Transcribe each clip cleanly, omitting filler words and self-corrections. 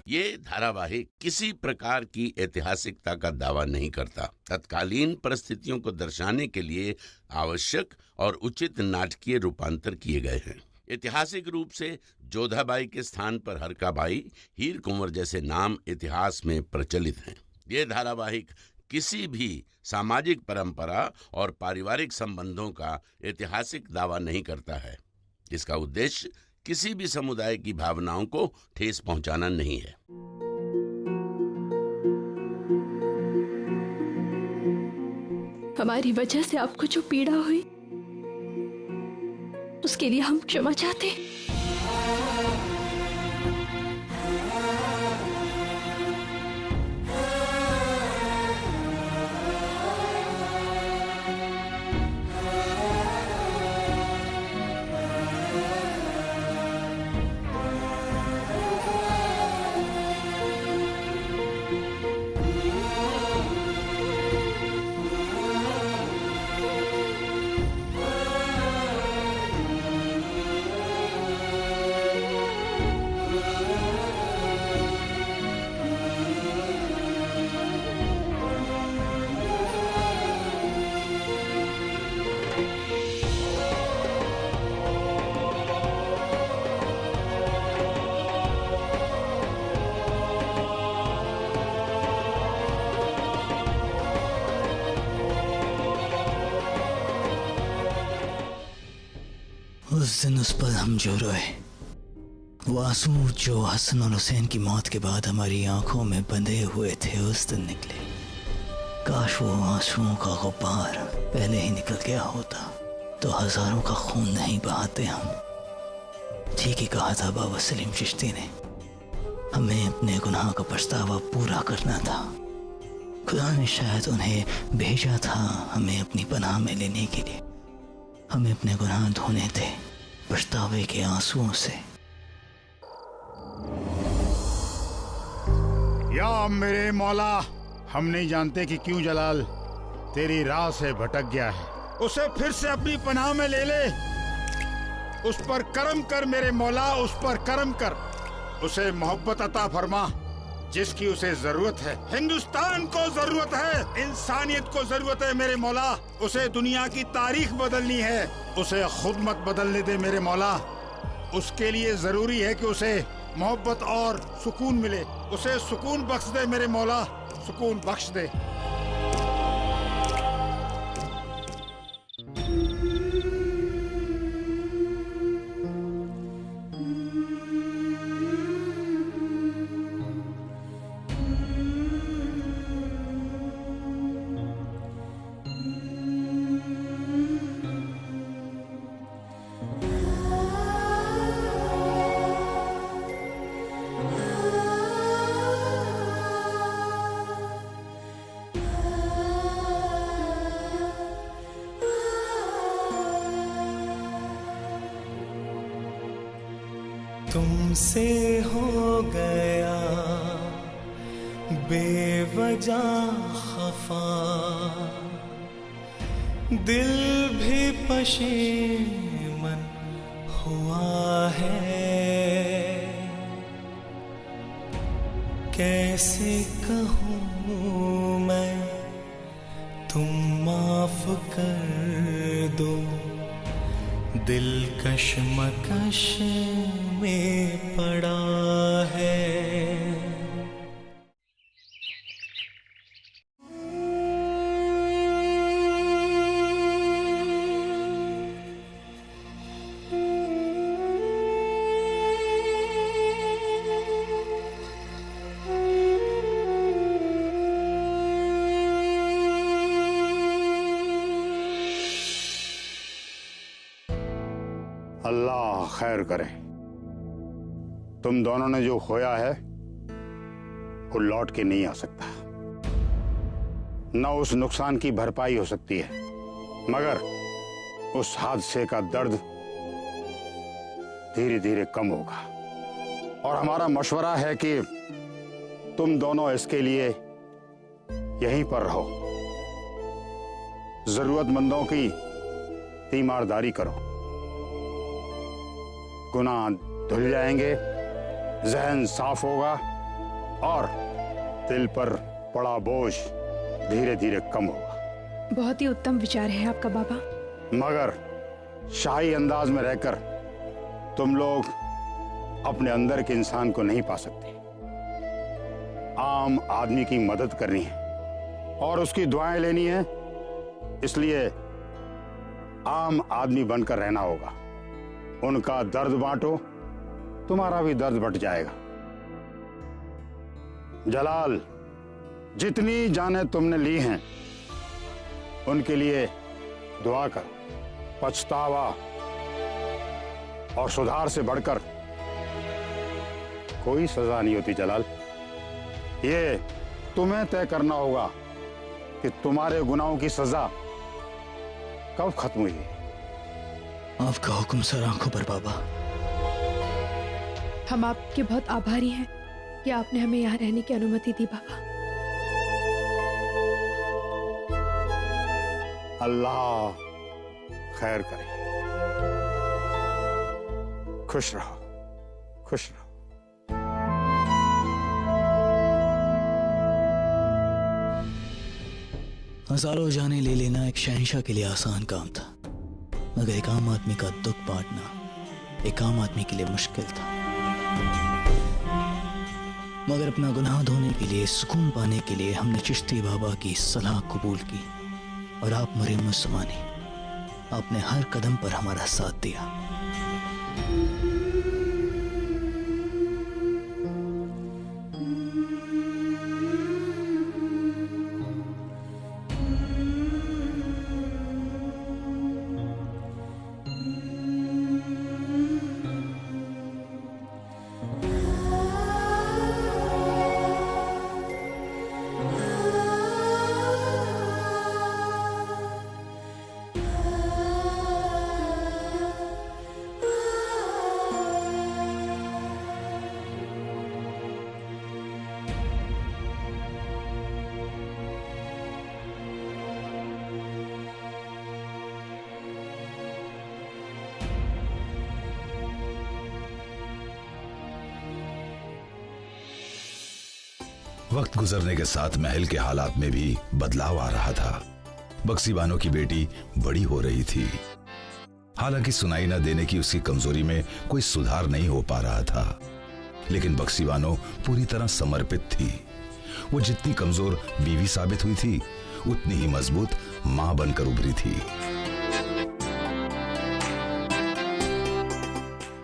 ये धारावाहिक किसी प्रकार की ऐतिहासिकता का दावा नहीं करता। तत्कालीन परिस्थितियों को दर्शाने के लिए आवश्यक और उचित नाटकीय रूपांतर किए गए हैं। ऐतिहासिक रूप से जोधाबाई के स्थान पर हरकाबाई, हीर कुंवर जैसे नाम इतिहास में प्रचलित हैं। ये धारावाहिक किसी भी सामाजिक परंपरा और पारिवारिक संबंधों का ऐतिहासिक दावा नहीं करता है। इसका उद्देश्य किसी भी समुदाय की भावनाओं को ठेस पहुंचाना नहीं है। हमारी वजह से आपको जो पीड़ा हुई, उसके लिए हम क्षमा चाहते हैं। उस दिन उस पर हम जो रोए, वो आंसू जो हसन और हुसैन की मौत के बाद हमारी आंखों में बंधे हुए थे, उस दिन निकले। काश वो आंसुओं का गुब्बार पहले ही निकल गया होता तो हजारों का खून नहीं बहाते हम। ठीक ही कहा था बाबा सलीम चिश्ती ने, हमें अपने गुनाह का पछतावा पूरा करना था। खुदा ने शायद उन्हें भेजा था हमें अपनी पनाह में लेने के लिए। हमें अपने गुनाह धोने थे पछतावे के आंसुओं से। या मेरे मौला, हम नहीं जानते कि क्यों जलाल तेरी राह से भटक गया है। उसे फिर से अपनी पनाह में ले ले। उस पर करम कर मेरे मौला, उस पर करम कर। उसे मोहब्बत अता फरमा जिसकी उसे जरूरत है। हिंदुस्तान को जरूरत है, इंसानियत को जरूरत है मेरे मौला। उसे दुनिया की तारीख बदलनी है, उसे खुद मत बदलने दे मेरे मौला। उसके लिए जरूरी है कि उसे मोहब्बत और सुकून मिले। उसे सुकून बख्श दे मेरे मौला, सुकून बख्श दे। तुमसे हो गया बेवजह खफा, दिल भी पशेमन हुआ है। कैसे कहूँ मैं तुम माफ कर दो, दिल कशमकश में पड़ा है। अल्लाह खैर करे। तुम दोनों ने जो खोया है वो लौट के नहीं आ सकता, न उस नुकसान की भरपाई हो सकती है, मगर उस हादसे का दर्द धीरे धीरे कम होगा। और हमारा मशवरा है कि तुम दोनों इसके लिए यहीं पर रहो। जरूरतमंदों की तीमारदारी करो। गुनाह धुल जाएंगे, जहन साफ होगा और दिल पर पड़ा बोझ धीरे धीरे कम होगा। बहुत ही उत्तम विचार है आपका बाबा। मगर शाही अंदाज में रहकर तुम लोग अपने अंदर के इंसान को नहीं पा सकते। आम आदमी की मदद करनी है और उसकी दुआएं लेनी है, इसलिए आम आदमी बनकर रहना होगा। उनका दर्द बांटो, तुम्हारा भी दर्द बट जाएगा। जलाल, जितनी जानें तुमने ली हैं उनके लिए दुआ कर। पछतावा और सुधार से बढ़कर कोई सजा नहीं होती जलाल। ये तुम्हें तय करना होगा कि तुम्हारे गुनाहों की सजा कब खत्म हुई। आपका हुक्म सर आंखों पर बाबा। हम आपके बहुत आभारी हैं कि आपने हमें यहाँ रहने की अनुमति दी बाबा। अल्लाह खैर करे। खुश रहो, खुश रहो। हजारों जाने ले लेना एक शहंशाह के लिए आसान काम था, मगर एक आम आदमी का दुख बांटना एक आम आदमी के लिए मुश्किल था। मगर अपना गुनाह धोने के लिए, सुकून पाने के लिए हमने चिश्ती बाबा की सलाह कबूल की और आप मरियम उस्मानी, आपने हर कदम पर हमारा साथ दिया। वक्त गुजरने के साथ महल के हालात में भी बदलाव आ रहा था। बक्सी बानो की बेटी बड़ी हो रही थी। हालांकि सुनाई न देने की उसकी कमजोरी में कोई सुधार नहीं हो पा रहा था, लेकिन बक्सी बानो पूरी तरह समर्पित थी। वो जितनी कमजोर बीवी साबित हुई थी, उतनी ही मजबूत मां बनकर उभरी थी।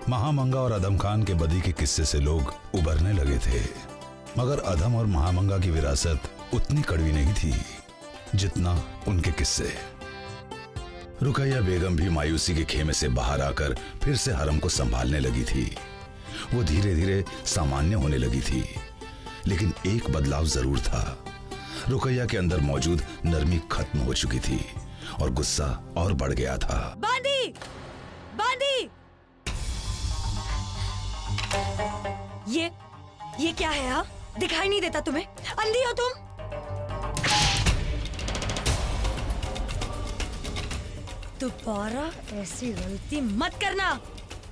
महामंगा और अदम खान के बदी के किस्से से लोग उभरने लगे थे, मगर अदम और महामंगा की विरासत उतनी कड़वी नहीं थी जितना उनके किस्से। रुकैया बेगम भी मायूसी के खेमे से बाहर आकर फिर से हरम को संभालने लगी थी। वो धीरे धीरे सामान्य होने लगी थी, लेकिन एक बदलाव जरूर था। रुकैया के अंदर मौजूद नरमी खत्म हो चुकी थी और गुस्सा और बढ़ गया था। बांदी! बांदी! ये क्या है? हाँ, दिखाई नहीं देता तुम्हें? अंधी हो तुम? दोबारा ऐसी गलती मत करना,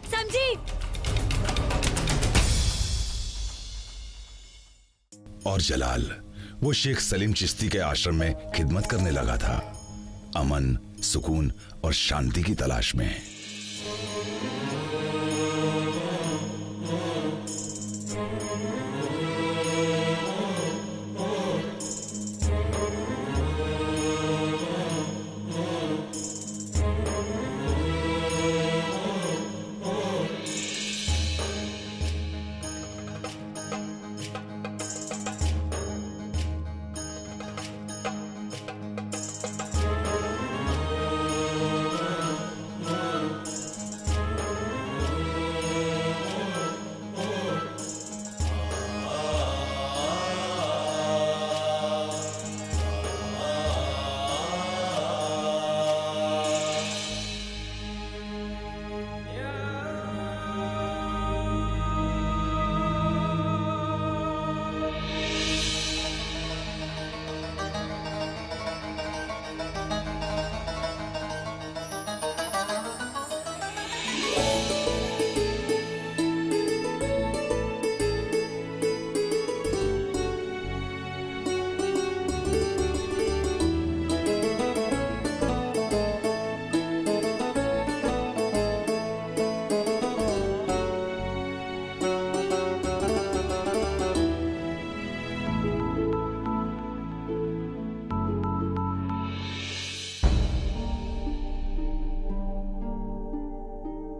समझी? और जलाल वो शेख सलीम चिश्ती के आश्रम में खिदमत करने लगा था, अमन, सुकून और शांति की तलाश में।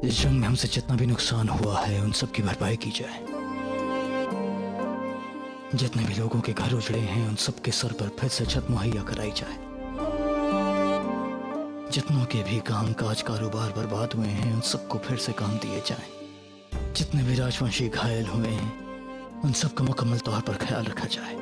इस जंग में हमसे जितना भी नुकसान हुआ है उन सब की भरपाई की जाए। जितने भी लोगों के घर उजड़े हैं उन सब के सर पर फिर से छत मुहैया कराई जाए। जितनों के भी काम काज कारोबार बर्बाद हुए हैं उन सबको फिर से काम दिए जाएं। जितने भी राजवंशी घायल हुए हैं उन सब का मुकम्मल तौर पर ख्याल रखा जाए।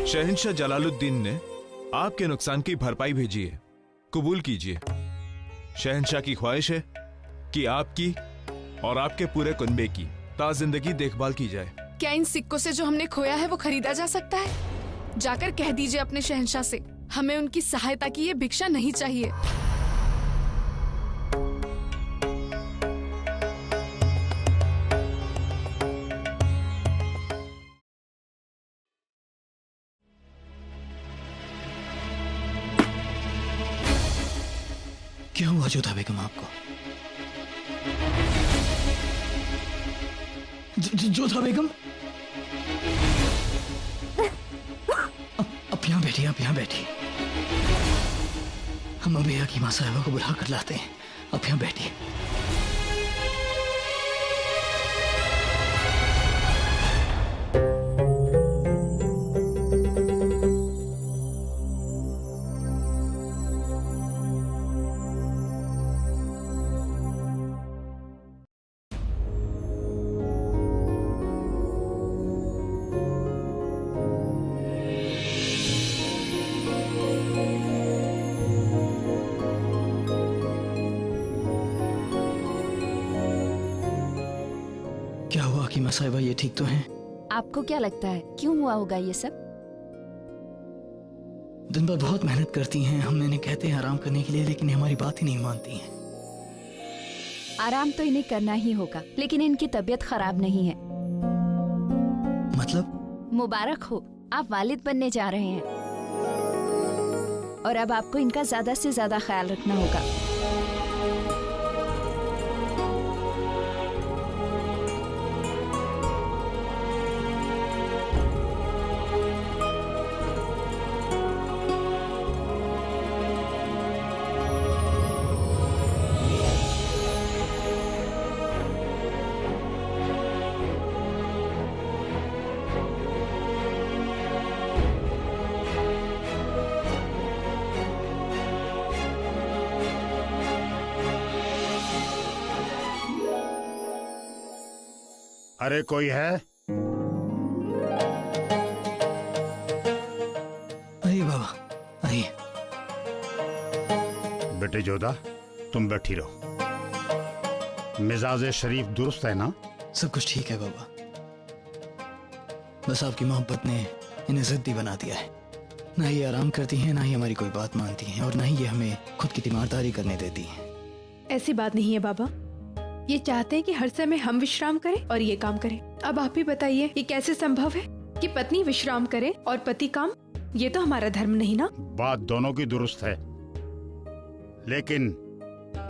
शहंशाह जलालुद्दीन ने आपके नुकसान की भरपाई भेजी है, कबूल कीजिए। शहंशाह की ख्वाहिश है कि आपकी और आपके पूरे कुनबे की ताज़िंदगी देखभाल की जाए। क्या इन सिक्कों से जो हमने खोया है वो खरीदा जा सकता है? जाकर कह दीजिए अपने शहंशाह से, हमें उनकी सहायता की ये भिक्षा नहीं चाहिए। क्या हुआ जोधा बेगम आपको? जोधा बेगम अब यहाँ बैठी, आप यहाँ बैठी। हम अभी हकीमा साहिबा को बुला कर लाते हैं। अब यहाँ बैठिए। क्या हुआ हकीमा साहिबा, ये ठीक तो हैं? आपको क्या लगता है क्यों हुआ होगा ये सब? दिन भर बहुत मेहनत करती हैं, हम इन्हें कहते हैं आराम करने के लिए, लेकिन हमारी बात ही नहीं मानती हैं। आराम तो इन्हें करना ही होगा, लेकिन इनकी तबीयत खराब नहीं है। मतलब? मुबारक हो, आप वालिद बनने जा रहे हैं और अब आपको इनका ज्यादा से ज्यादा ख्याल रखना होगा। अरे कोई है? आइए बाबा, आइए। बेटे जोधा, तुम बैठी रहो। मिजाज शरीफ दुरुस्त है ना? सब कुछ ठीक है बाबा, बस आपकी मोहब्बत ने इन्हें जिद्दी बना दिया है। ना ये आराम करती हैं, ना ही हमारी कोई बात मानती हैं, और ना ही ये हमें खुद की तीमारदारी करने देती हैं। ऐसी बात नहीं है बाबा, ये चाहते हैं कि हर समय हम विश्राम करें और ये काम करें। अब आप ही बताइए, ये कैसे संभव है कि पत्नी विश्राम करे और पति काम? ये तो हमारा धर्म नहीं ना। बात दोनों की दुरुस्त है, लेकिन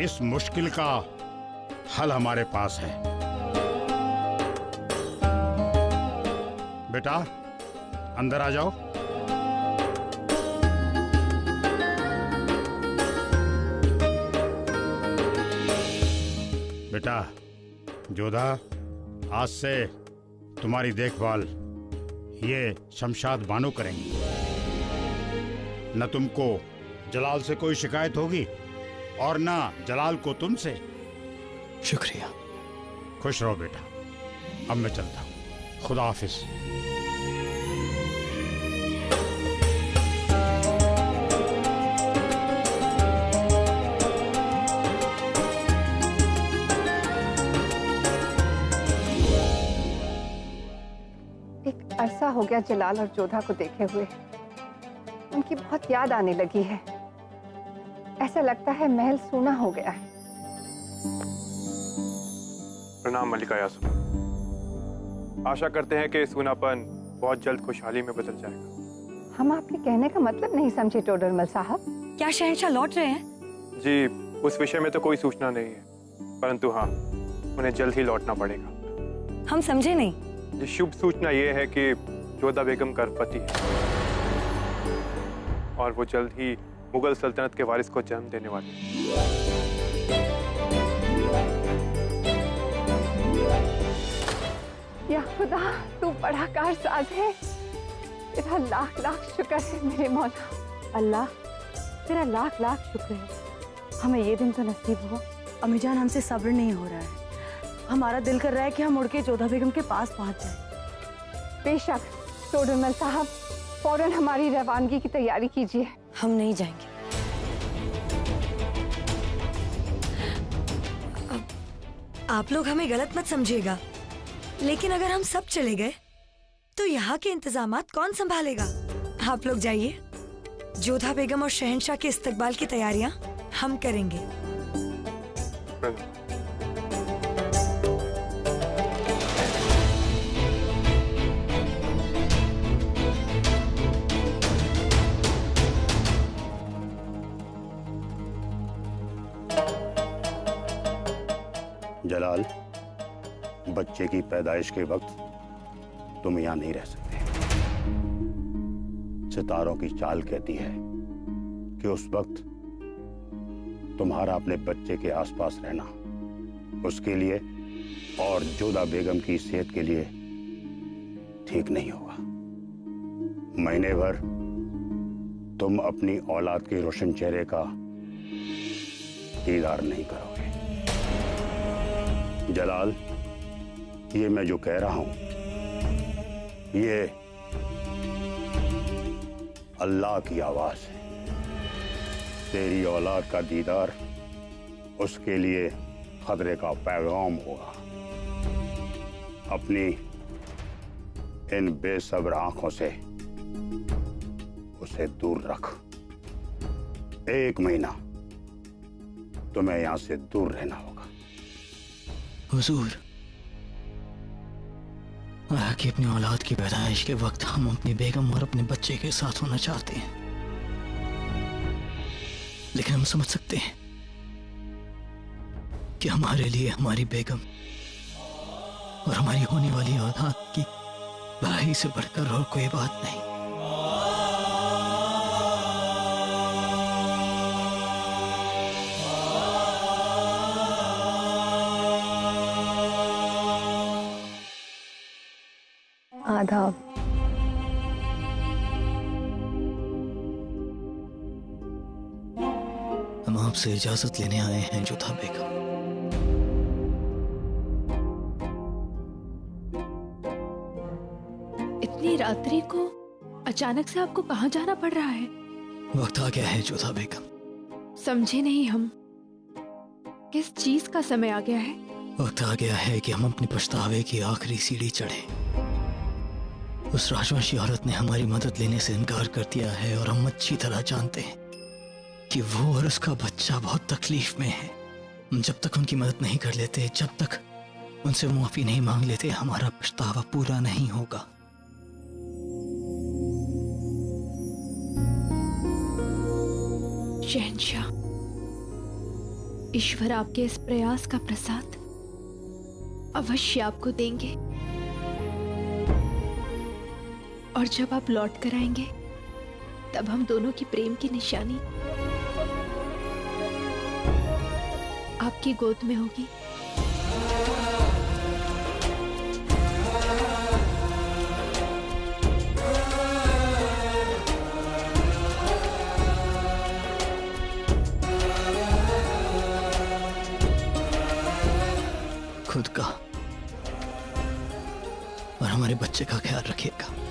इस मुश्किल का हल हमारे पास है। बेटा अंदर आ जाओ। बेटा जोधा, आज से तुम्हारी देखभाल ये शमशाद बानो करेंगी। न तुमको जलाल से कोई शिकायत होगी और न जलाल को तुमसे। शुक्रिया। खुश रहो बेटा। अब मैं चलता हूँ। खुदा हाफिज। एक अरसा हो गया जलाल और जोधा को देखे हुए। उनकी बहुत याद आने लगी है। ऐसा लगता है महल सूना हो गया है। प्रणाम मल्लिका यासु। आशा करते हैं कि सूनापन बहुत जल्द खुशहाली में बदल जाएगा। हम आपके कहने का मतलब नहीं समझे टोडरमल साहब। क्या शहंशाह लौट रहे हैं? जी, उस विषय में तो कोई सूचना नहीं है, परंतु हाँ, उन्हें जल्द ही लौटना पड़ेगा। हम समझे नहीं। जी, शुभ सूचना ये है कि जोधा बेगम गर्भवती है और वो जल्द ही मुगल सल्तनत के वारिस को जन्म देने वाली है। या खुदा, तू बड़ा कारसाज है। तेरा लाख लाख शुक्र है मेरे मौला। अल्लाह, तेरा लाख लाख शुक्र है। हमें ये दिन तो नसीब हुआ। अम्मी जान, हमसे सब्र नहीं हो रहा है। हमारा दिल कर रहा है कि हम उड़ के जोधा बेगम के पास पहुंच जाएं। बेशक टोडरमल साहब, फौरन हमारी रवानगी की तैयारी कीजिए। हम नहीं जाएंगे। आप लोग हमें गलत मत समझिएगा, लेकिन अगर हम सब चले गए तो यहाँ के इंतजामात कौन संभालेगा? आप लोग जाइए। जोधा बेगम और शहंशाह के इस्तकबाल की तैयारियां हम करेंगे। जलाल, बच्चे की पैदाइश के वक्त तुम यहाँ नहीं रह सकते। सितारों की चाल कहती है कि उस वक्त तुम्हारा अपने बच्चे के आसपास रहना उसके लिए और जोधा बेगम की सेहत के लिए ठीक नहीं होगा। महीने भर तुम अपनी औलाद के रोशन चेहरे का दीदार नहीं करोगे। जलाल, ये मैं जो कह रहा हूं, ये अल्लाह की आवाज है। तेरी औलाद का दीदार उसके लिए खतरे का पैगाम होगा। अपनी इन बेसब्र आंखों से उसे दूर रख। 1 महीना तुम्हें यहां से दूर रहना होगा। हुजूर, कि अपनी औलाद की पैदाइश के वक्त हम अपनी बेगम और अपने बच्चे के साथ होना चाहते हैं, लेकिन हम समझ सकते हैं कि हमारे लिए हमारी बेगम और हमारी होने वाली औलाद की भलाई से बढ़कर और कोई बात नहीं। आदाब। हम आपसे इजाजत लेने आए हैं जोधा बेगम। इतनी रात्रि को अचानक से आपको कहाँ जाना पड़ रहा है? वक्त आ गया है जोधा बेगम। समझे नहीं हम, किस चीज का समय आ गया है? वक्त आ गया है कि हम अपने पछतावे की आखिरी सीढ़ी चढ़ें। उस राजवंशी औरत ने हमारी मदद लेने से इनकार कर दिया है और हम अच्छी तरह जानते हैं कि वो और उसका बच्चा बहुत तकलीफ में है। हम जब तक उनकी मदद नहीं कर लेते, जब तक उनसे माफी नहीं मांग लेते, हमारा पछतावा पूरा नहीं होगा। शहंशाह, ईश्वर आपके इस प्रयास का प्रसाद अवश्य आपको देंगे, और जब आप लौट कर आएंगे तब हम दोनों की प्रेम की निशानी आपकी गोद में होगी। खुद का और हमारे बच्चे का ख्याल रखिएगा।